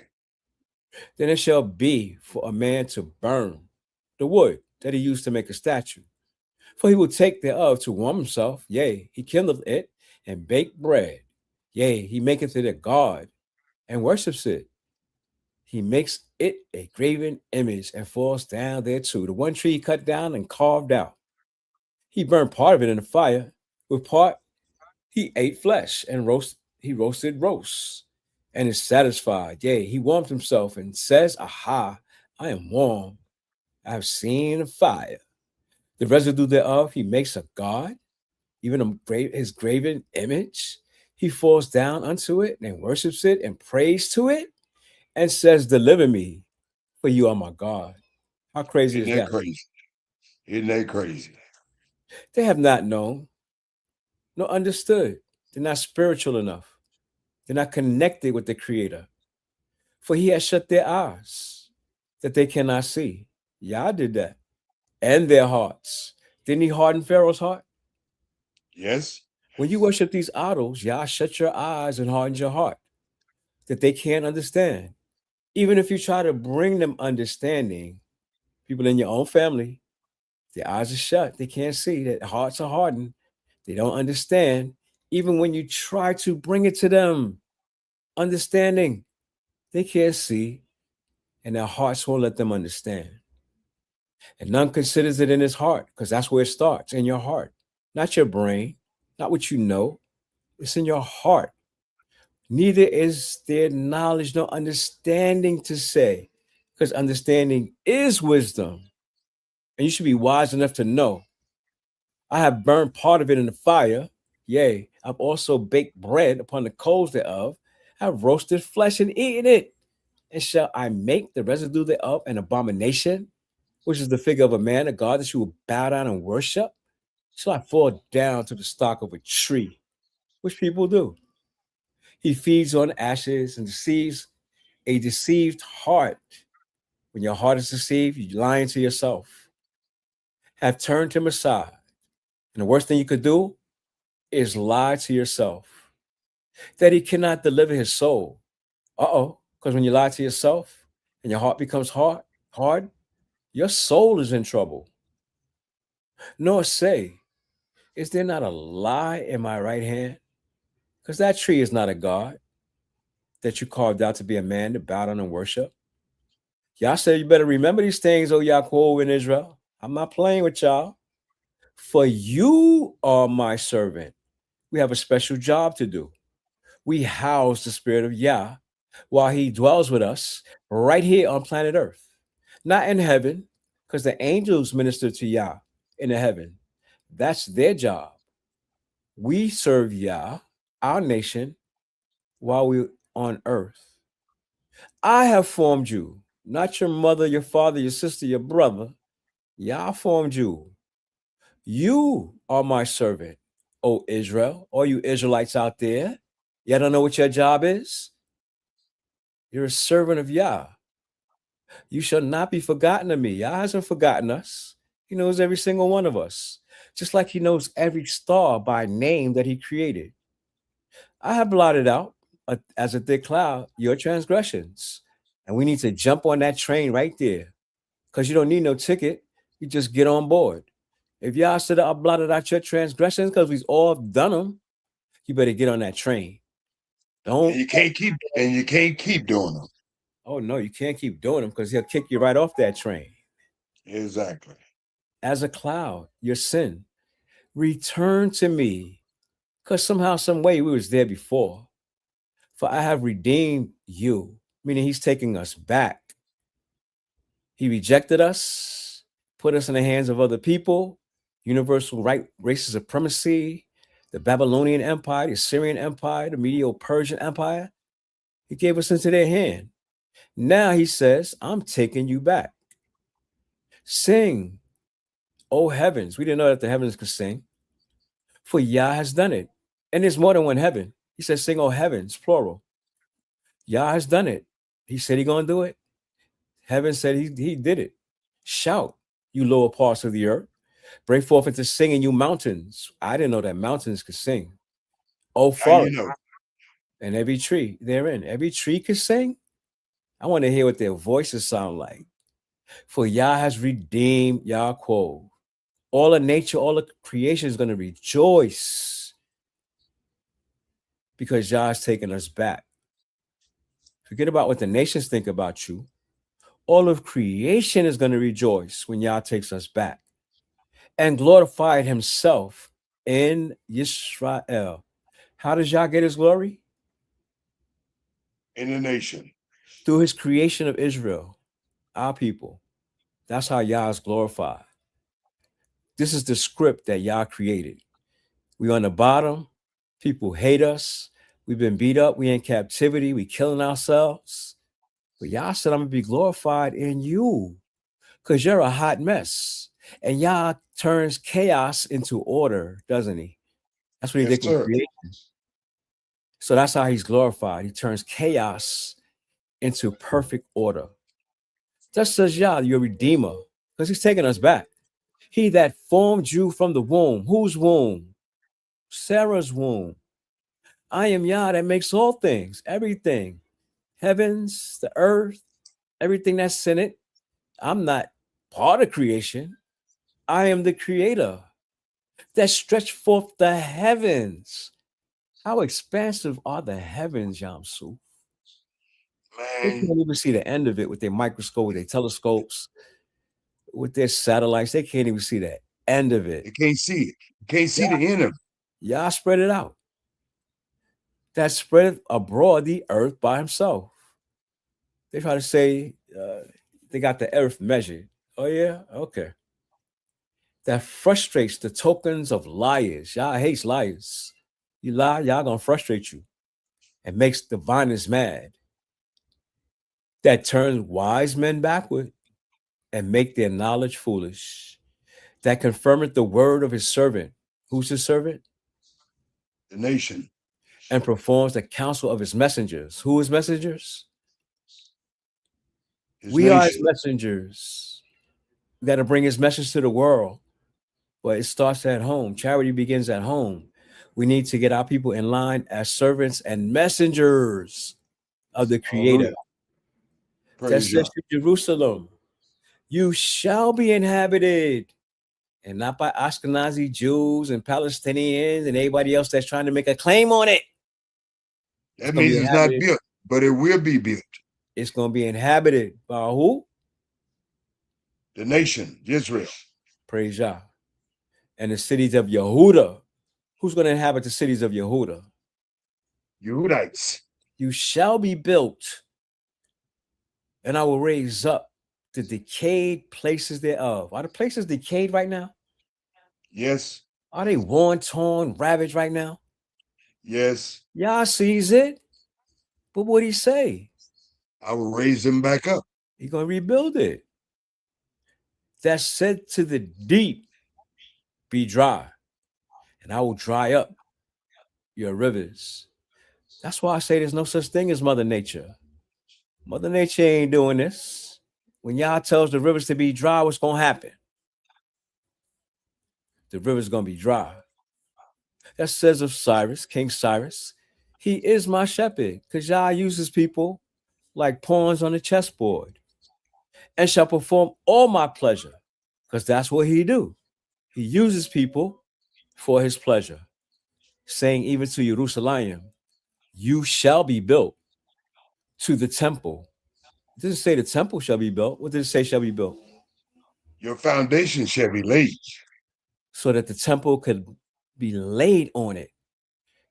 Then it shall be for a man to burn the wood that he used to make a statue. For he will take thereof to warm himself. Yea, he kindleth it and bake bread. Yea, he maketh it a god and worships it. He makes it a graven image and falls down thereto. The one tree he cut down and carved out. He burned part of it in the fire. With part, he ate flesh and roasted roasts and is satisfied. Yea, he warmed himself and says, aha, I am warm. I have seen a fire. The residue thereof he makes a god, even his graven image. He falls down unto it and worships it and prays to it and says, deliver me, for you are my God. How crazy is that? Crazy? Isn't that crazy? They have not known, nor understood. They're not spiritual enough. They're not connected with the Creator. For he has shut their eyes that they cannot see. Yah did that. And their hearts. Didn't he harden Pharaoh's heart? Yes. When you worship these idols, Yah shut your eyes and hardens your heart that they can't understand. Even if you try to bring them understanding, people in your own family, their eyes are shut. They can't see. Their hearts are hardened. They don't understand. Even when you try to bring it to them, understanding, they can't see, and their hearts won't let them understand. And none considers it in his heart, because that's where it starts, in your heart, not your brain, not what you know. It's in your heart. Neither is there knowledge nor understanding to say, because understanding is wisdom, and you should be wise enough to know. I have burned part of it in the fire. Yea, I've also baked bread upon the coals thereof. I've roasted flesh and eaten it. And shall I make the residue thereof an abomination, which is the figure of a man, a god that you will bow down and worship? Shall I fall down to the stalk of a tree, which people do? He feeds on ashes and deceives a deceived heart. When your heart is deceived, you're lying to yourself. Have turned him aside. And the worst thing you could do is lie to yourself that he cannot deliver his soul. Because when you lie to yourself and your heart becomes hard, your soul is in trouble. Nor say, is there not a lie in my right hand? Because that tree is not a god that you carved out to be a man to bow down and worship. Y'all said you better remember these things, O Yaakov in Israel. I'm not playing with y'all. For you are my servant. We have a special job to do. We house the spirit of Yah while he dwells with us right here on planet Earth, not in heaven, because the angels minister to Yah in the heaven. That's their job. We serve Yah, our nation, while we're on earth. I have formed you, not your mother, your father, your sister, your brother. Yah formed you. You are my servant, O Israel. All you Israelites out there, y'all don't know what your job is? You're a servant of Yah. You shall not be forgotten of me. Yah hasn't forgotten us. He knows every single one of us, just like he knows every star by name that he created. I have blotted out as a thick cloud your transgressions. And we need to jump on that train right there, because you don't need no ticket. You just get on board. If Yah said I blotted out your transgressions because we've all done them, you better get on that train. Don't. And you can't keep doing them. Oh no, you can't keep doing them because he'll kick you right off that train. Exactly. As a cloud, your sin. Return to me, because somehow, some way we was there before. For I have redeemed you, meaning he's taking us back. He rejected us, put us in the hands of other people, universal race supremacy, the Babylonian Empire, the Assyrian Empire, the Medo-Persian Empire. He gave us into their hand. Now he says, I'm taking you back. Sing, O heavens. We didn't know that the heavens could sing. For Yah has done it. And there's more than one heaven. He says, sing, O heavens, plural. Yah has done it. He said he's going to do it. Heaven said he did it. Shout, you lower parts of the earth. Break forth into singing, you mountains. I didn't know that mountains could sing. Oh, forest. And every tree therein. Every tree could sing. I want to hear what their voices sound like. For Yah has redeemed Yaakov. All of nature, all of creation is going to rejoice because Yah has taken us back. Forget about what the nations think about you. All of creation is going to rejoice when Yah takes us back and glorified himself in Yisrael. How does Yah get his glory? In the nation. Through his creation of Israel, our people. That's how Yah is glorified. This is the script that Yah created. We on the bottom. People hate us. We've been beat up. We in captivity. We killing ourselves. But Yah said, I'm going to be glorified in you because you're a hot mess. And Yah turns chaos into order, doesn't he? That's what he did with creation. So that's how he's glorified. He turns chaos into perfect order. Just says Yah, your redeemer, because he's taking us back. He that formed you from the womb. Whose womb? Sarah's womb. I am Yah that makes all things, everything. Heavens, the earth, everything that's in it. I'm not part of creation. I am the creator that stretched forth the heavens. How expansive are the heavens, Yamsu? They can't even see the end of it with their microscope, with their telescopes, with their satellites. They can't even see the end of it. You can't see it. You can't see the end of it. Y'all spread it out. that spreadeth abroad the earth by himself. They try to say they got the earth measured. Oh, yeah? Okay. That frustrates the tokens of liars. Y'all hates liars. You lie, y'all gonna frustrate you and makes diviners mad. That turns wise men backward and make their knowledge foolish. That confirmeth the word of his servant. Who's his servant? The nation. And performs the counsel of his messengers. Who is messengers? We are his messengers. We got to bring his message to the world. But it starts at home. Charity begins at home. We need to get our people in line as servants and messengers of the Creator. That says to Jerusalem, you shall be inhabited, and not by Ashkenazi Jews and Palestinians and anybody else that's trying to make a claim on it. That means it's not built, but it will be built. It's going to be inhabited by who? The nation, Israel. Praise Yah. And the cities of Yehuda. Who's going to inhabit the cities of Yehuda? Yehudites. You shall be built, and I will raise up the decayed places thereof. Are the places decayed right now? Yes. Are they worn, torn, ravaged right now? Yes. Yah sees it. But what'd he say? I will raise them back up. He's going to rebuild it. That said to the deep, be dry, and I will dry up your rivers. That's why I say there's no such thing as Mother Nature. Mother Nature ain't doing this. When Yah tells the rivers to be dry, what's going to happen? The river's going to be dry. That says of Cyrus, King Cyrus, he is my shepherd, because Yah uses people like pawns on the chessboard, and shall perform all my pleasure, because that's what he do. He uses people for his pleasure, saying even to Jerusalem, you shall be built to the temple. It doesn't say the temple shall be built. What does it say shall be built? Your foundation shall be laid. So that the temple could be laid on it.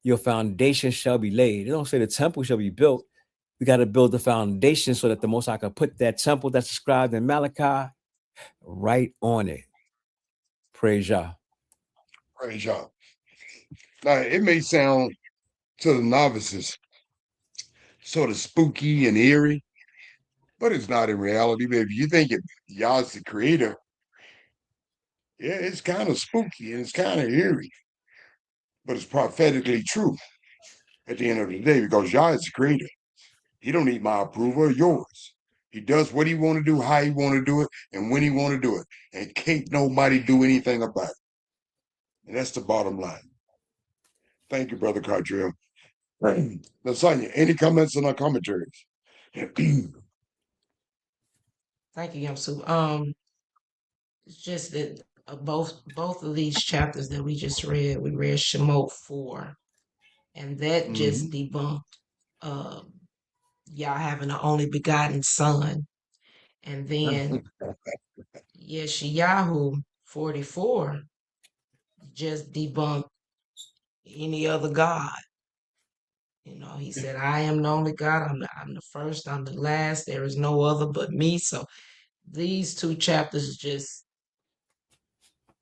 Your foundation shall be laid. It don't say the temple shall be built. We got to build the foundation so that the Most High can put that temple that's described in Malachi right on it. Praise Yah. Praise Yah. Now, it may sound to the novices sort of spooky and eerie, but it's not in reality. But if you think Yah's the creator, yeah, it's kind of spooky and it's kind of eerie, but it's prophetically true at the end of the day, because Yah is the creator. He don't need my approval or yours. He does what he want to do, how he want to do it, and when he want to do it. And can't nobody do anything about it. And that's the bottom line. Thank you, Brother Cartrell. Lasagna, any comments on our commentaries? Thank you, Yamsu. It's just that both of these chapters that we just read, we read Shemot 4, and that just debunked Yah having an only begotten son. And then Yeshayahu 44 just debunked any other God. You know, he said, I am the only God. I'm the first, I'm the last. There is no other but me. So these two chapters just,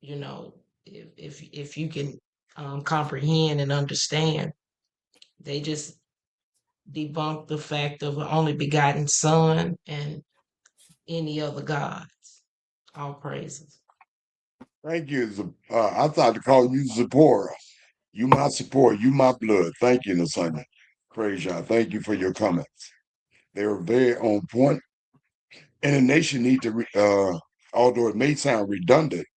you know, if you can comprehend and understand, they just debunk the fact of an only begotten son and any other gods. All praises. Thank you. I thought to call you Zipporah. You my support, you my blood. Thank you, Lasagna. Praise Yah. Thank you for your comments. They were very on point. And the nation need to, although it may sound redundant,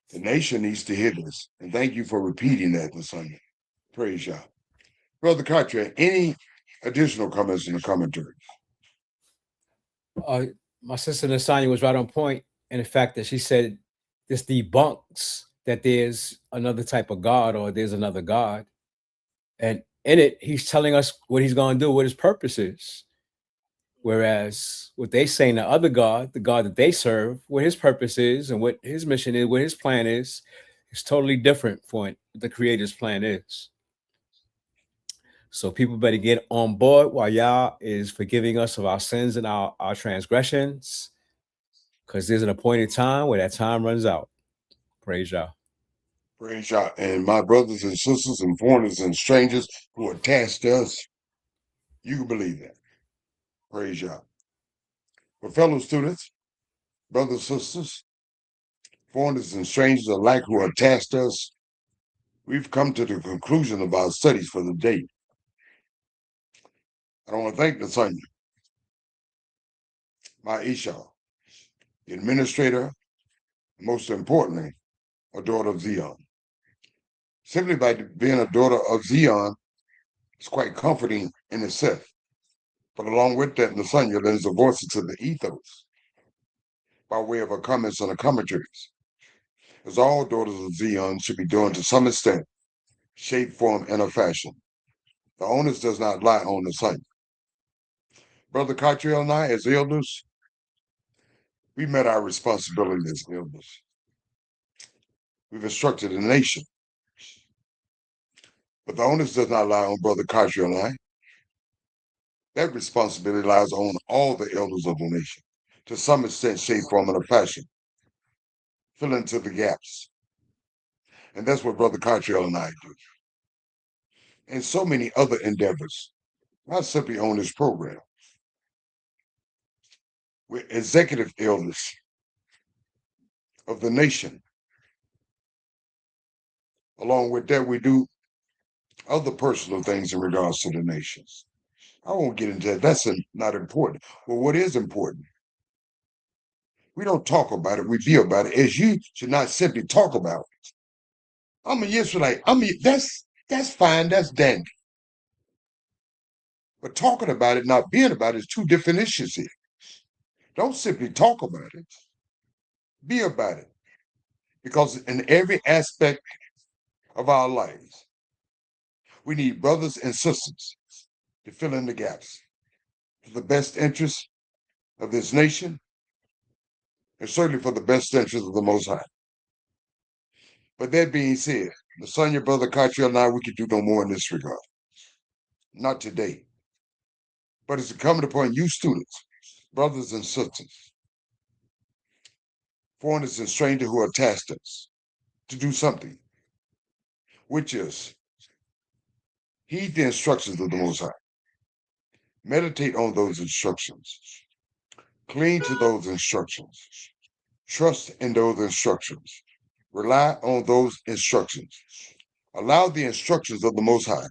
the nation needs to hear this. And thank you for repeating that, Lasagna. Praise Yah. Brother Cartrell, any additional comments in the commentary? My sister Lasagna was right on point in the fact that she said this debunks that there's another type of God or there's another God. And in it, he's telling us what he's going to do, what his purpose is. Whereas what they say in the other God, the God that they serve, what his purpose is and what his mission is, what his plan is totally different from what the Creator's plan is. So people better get on board while Yah is forgiving us of our sins and our transgressions, because there's an appointed time where that time runs out. Praise Yah. Praise Yah. And my brothers and sisters and foreigners and strangers who are attached to us, you can believe that. Praise Yah. For fellow students, brothers, sisters, foreigners and strangers alike who are attached to us, we've come to the conclusion of our studies for the day. I want to thank Nasanya, my Isha, the administrator, most importantly, a daughter of Zion. Simply by being a daughter of Zion, it's quite comforting in itself. But along with that, Nasanya lends a voice to the ethos by way of her comments and her commentaries, as all daughters of Zion should be doing to some extent, shape, form, and a fashion. The onus does not lie on Nasanya. Brother Catriel and I, as elders, we met our responsibility as elders. We've instructed the nation. But the onus does not lie on Brother Catriel and I. That responsibility lies on all the elders of the nation, to some extent, shape, form, and a fashion. Fill into the gaps. And that's what Brother Catriel and I do. And so many other endeavors, not simply on this program. We're executive elders of the nation. Along with that, we do other personal things in regards to the nations. I won't get into that. That's not important. But what is important, we don't talk about it, we be about it, as you should not simply talk about it. I'm a Israelite. That's fine, that's dandy. But talking about it, not being about it, is two different issues here. Don't simply talk about it. Be about it. Because in every aspect of our lives, we need brothers and sisters to fill in the gaps for the best interest of this nation, and certainly for the best interest of the Most High. But that being said, Nasanya, Brother Catriel, and I, we can do no more in this regard. Not today. But it's incumbent upon you students, brothers and sisters, foreigners and strangers who are attached to us, to do something, which is heed the instructions of the Most High. Meditate on those instructions. Cling to those instructions. Trust in those instructions. Rely on those instructions. Allow the instructions of the Most High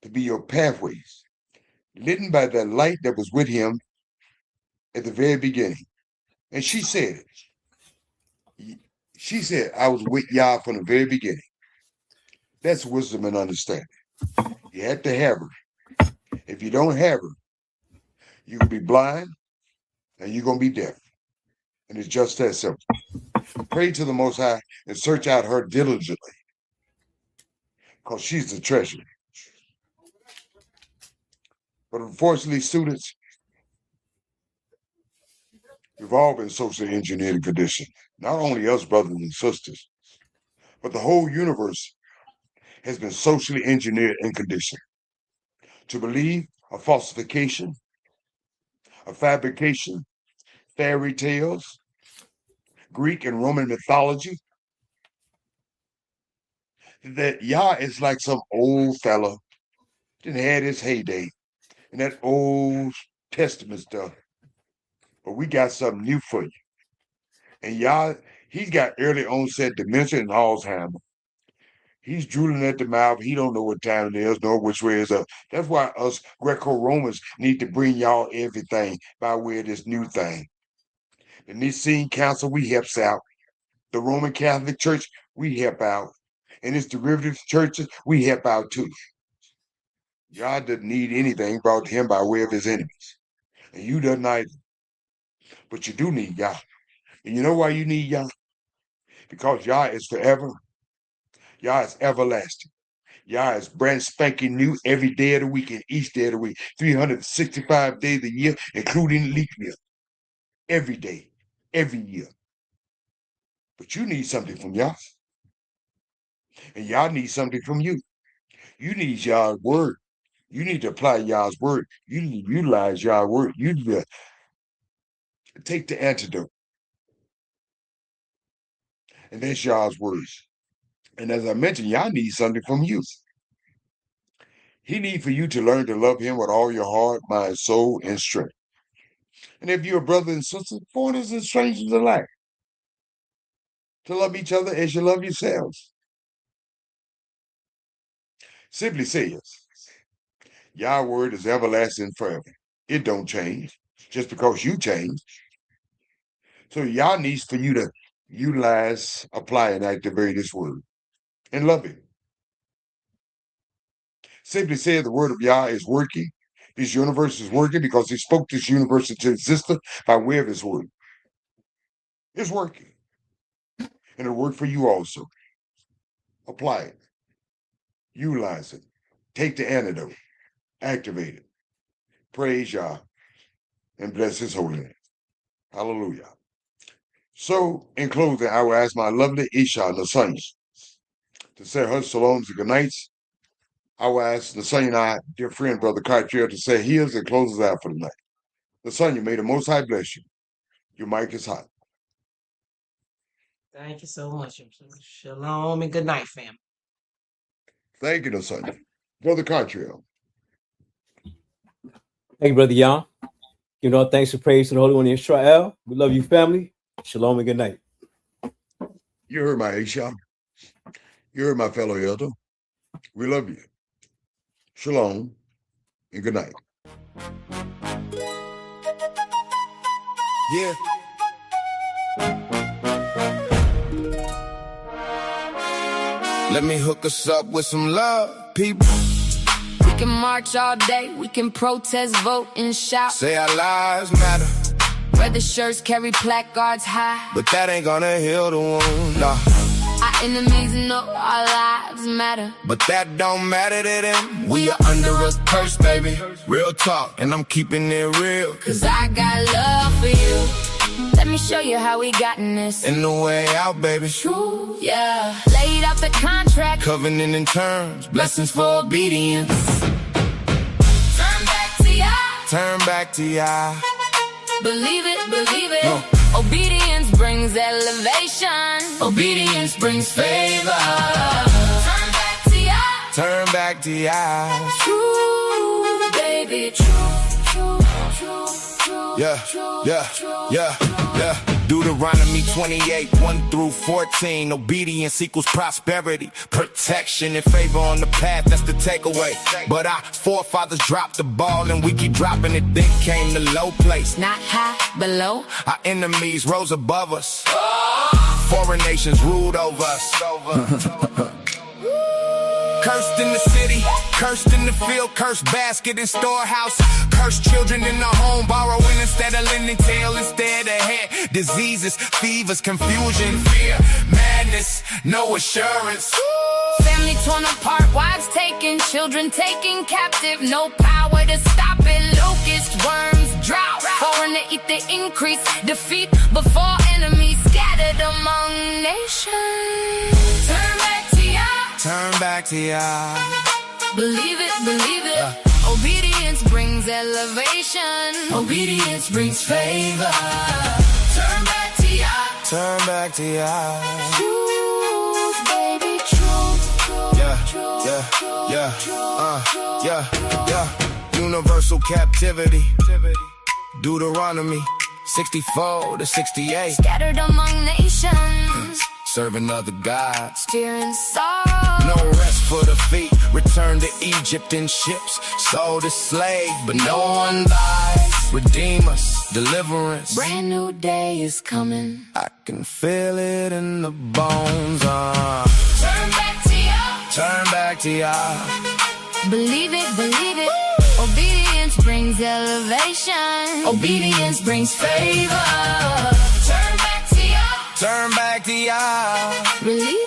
to be your pathways, lit by that light that was with him at the very beginning. And she said it. She said, I was with Yah from the very beginning. That's wisdom and understanding. You have to have her. If you don't have her, you're going to be blind and you're going to be deaf. And it's just that simple. Pray to the Most High and search out her diligently, because she's the treasure. But unfortunately, students, we've all been socially engineered and conditioned. Not only us, brothers and sisters, but the whole universe has been socially engineered and conditioned to believe a falsification, a fabrication, fairy tales, Greek and Roman mythology, that Yah is like some old fella that had his heyday in that Old Testament stuff. But we got something new for you. And Yah, he's got early onset dementia and Alzheimer's. He's drooling at the mouth. He don't know what time it is, nor which way is up. That's why us Greco-Romans need to bring y'all everything by way of this new thing. The Nicene Council, we helps out. The Roman Catholic Church, we help out. And its derivative churches, we help out too. Yah doesn't need anything brought to him by way of his enemies. And you doesn't either. But you do need Yah. And you know why you need Yah? Because Yah is forever. Yah is everlasting. Yah is brand spanking new every day of the week and each day of the week. 365 days a year, including leap year. Every day, every year. But you need something from Yah. And Yah needs something from you. You need Yah's word. You need to apply Yah's word. You need to utilize Yah's word. You need to take the antidote. And that's Yah's words. And as I mentioned, Yah needs something from you. He needs for you to learn to love him with all your heart, mind, soul, and strength. And if you're a brother and sister, foreigners and strangers alike, to love each other as you love yourselves. Simply says, Yah's word is everlasting forever. It don't change just because you change. So Yah needs for you to utilize, apply, and activate his word and love him. Simply said, the word of Yah is working. This universe is working because he spoke this universe into existence by way of his word. It's working. And it'll work for you also. Apply it. Utilize it. Take the antidote. Activate it. Praise Yah. And bless his holy name. Hallelujah. So, in closing, I will ask my lovely Isha Nasanya to say her shalom and good nights. I will ask Nasanya and I, dear friend, Brother Cartier, to say his and closes out for the night. Nasanya, may the Most High bless you. Your mic is hot. Thank you so much. Shalom and good night, fam. Thank you, Nasanya. Brother Cartier. Thank you, Brother Yah. Give all thanks and praise to the Holy One of Israel. We love you, family. Shalom and good night. You heard my Isha. You heard my fellow elder. We love you. Shalom and good night. Yeah. Let me hook us up with some love, people. We can march all day, we can protest, vote, and shout. Say our lives matter, Wear the shirts, carry placards high. but that ain't gonna heal the wound, nah. Our enemies know our lives matter. But that don't matter to them. We are under a curse, baby. Real talk, and I'm keeping it real. Cause I got love for you. Let me show you how we gotten this. In the way out, baby. True, yeah. Laid out the contract. Covenant in terms, blessings for obedience. Turn back to ya. Turn back to Yah. Believe it, believe it. Obedience brings elevation. Obedience brings favor. Turn back to ya. Turn back to Yah. True, baby, true. Yeah, yeah, yeah, yeah. Deuteronomy 28, 1 through 14. Obedience equals prosperity, protection, and favor on the path, that's the takeaway. But our forefathers dropped the ball and we keep dropping it, then came the low place. Not high, below. Our enemies rose above us. Foreign nations ruled over us. Cursed in the city, cursed in the field, cursed basket in storehouse, cursed children in the home, borrowing instead of lending, tail instead of head, diseases, fevers, confusion, fear, madness, no assurance. Family torn apart, wives taken, children taken captive, no power to stop it. Locust, worms, drought, foreign to eat the increase, defeat before enemies scattered among nations. Turn back to ya. Turn back to Yah. Believe it, believe it. Obedience brings elevation. Obedience brings favor. Turn back to ya. Turn back to Yah. Truth, baby, truth. Yeah. Universal captivity. Deuteronomy 64 to 68. Scattered among nations. Serving other gods. Fear and sorrow. No rest for the feet. Return to Egypt in ships. Sold as slave, but no one buys. Redeem us, deliverance. Brand new day is coming. I can feel it in the bones. Turn back to ya. Turn back to Yah. Believe it, believe it. Obedience brings elevation. Obedience brings favor. Turn back to ya. Turn back to Yah. Believe